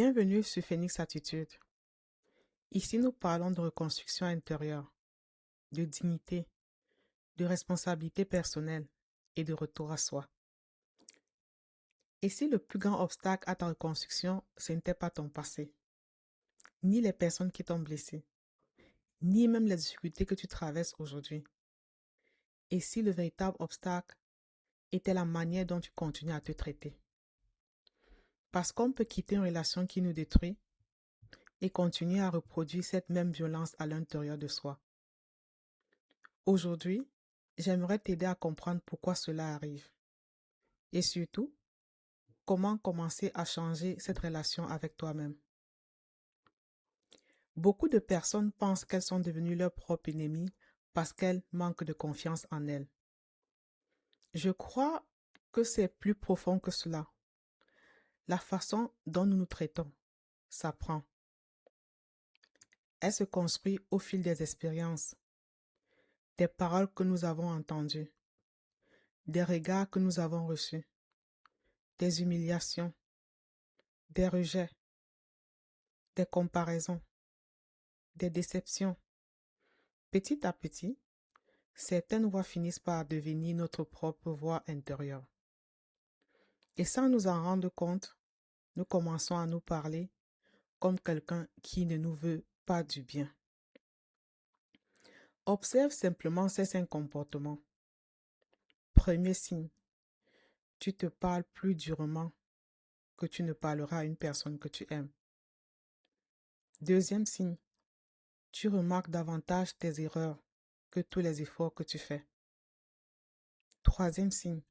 Bienvenue sur Phoenix Attitude. Ici, nous parlons de reconstruction intérieure, de dignité, de responsabilité personnelle et de retour à soi. Et si le plus grand obstacle à ta reconstruction, ce n'était pas ton passé, ni les personnes qui t'ont blessé, ni même les difficultés que tu traverses aujourd'hui, et si le véritable obstacle était la manière dont tu continues à te traiter. Parce qu'on peut quitter une relation qui nous détruit et continuer à reproduire cette même violence à l'intérieur de soi. Aujourd'hui, j'aimerais t'aider à comprendre pourquoi cela arrive et surtout, comment commencer à changer cette relation avec toi-même. Beaucoup de personnes pensent qu'elles sont devenues leur propre ennemie parce qu'elles manquent de confiance en elles. Je crois que c'est plus profond que cela. La façon dont nous nous traitons s'apprend. Elle se construit au fil des expériences, des paroles que nous avons entendues, des regards que nous avons reçus, des humiliations, des rejets, des comparaisons, des déceptions. Petit à petit, certaines voix finissent par devenir notre propre voix intérieure. Et sans nous en rendre compte, nous commençons à nous parler comme quelqu'un qui ne nous veut pas du bien. Observe simplement ces 5 comportements. Premier signe, tu te parles plus durement que tu ne parleras à une personne que tu aimes. Deuxième signe, tu remarques davantage tes erreurs que tous les efforts que tu fais. Troisième signe,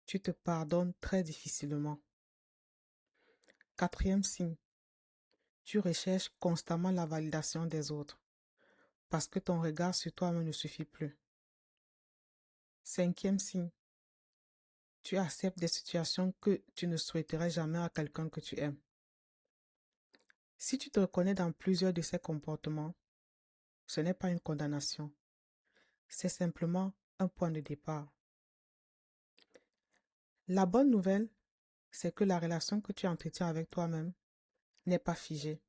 tu te pardonnes très difficilement. Quatrième signe, tu recherches constamment la validation des autres parce que ton regard sur toi-même ne suffit plus. Cinquième signe, tu acceptes des situations que tu ne souhaiterais jamais à quelqu'un que tu aimes. Si tu te reconnais dans plusieurs de ces comportements, ce n'est pas une condamnation, c'est simplement un point de départ. La bonne nouvelle, c'est que la relation que tu entretiens avec toi-même n'est pas figée.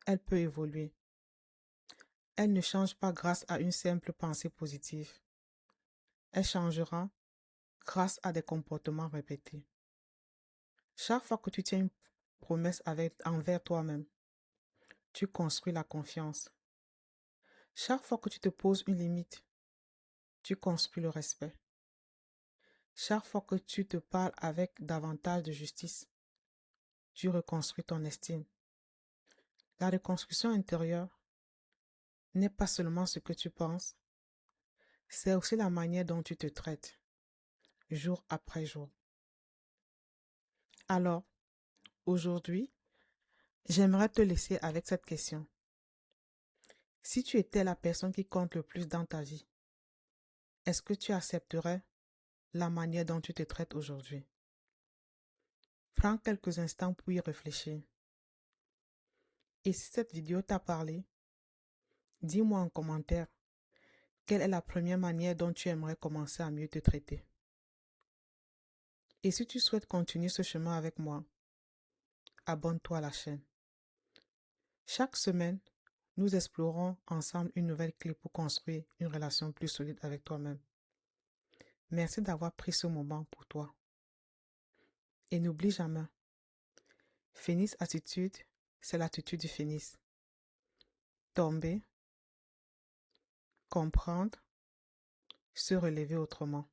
Elle peut évoluer. Elle ne change pas grâce à une simple pensée positive. Elle changera grâce à des comportements répétés. Chaque fois que tu tiens une promesse envers toi-même, tu construis la confiance. Chaque fois que tu te poses une limite, tu construis le respect. Chaque fois que tu te parles avec davantage de justice, tu reconstruis ton estime. La reconstruction intérieure n'est pas seulement ce que tu penses, c'est aussi la manière dont tu te traites, jour après jour. Alors, aujourd'hui, j'aimerais te laisser avec cette question. Si tu étais la personne qui compte le plus dans ta vie, est-ce que tu accepterais la manière dont tu te traites aujourd'hui? Prends quelques instants pour y réfléchir. Et si cette vidéo t'a parlé, dis-moi en commentaire quelle est la première manière dont tu aimerais commencer à mieux te traiter. Et si tu souhaites continuer ce chemin avec moi, abonne-toi à la chaîne. Chaque semaine, nous explorons ensemble une nouvelle clé pour construire une relation plus solide avec toi-même. Merci d'avoir pris ce moment pour toi. Et n'oublie jamais, Phoenix Attitude, c'est l'attitude du phénix. Tomber, comprendre, se relever autrement.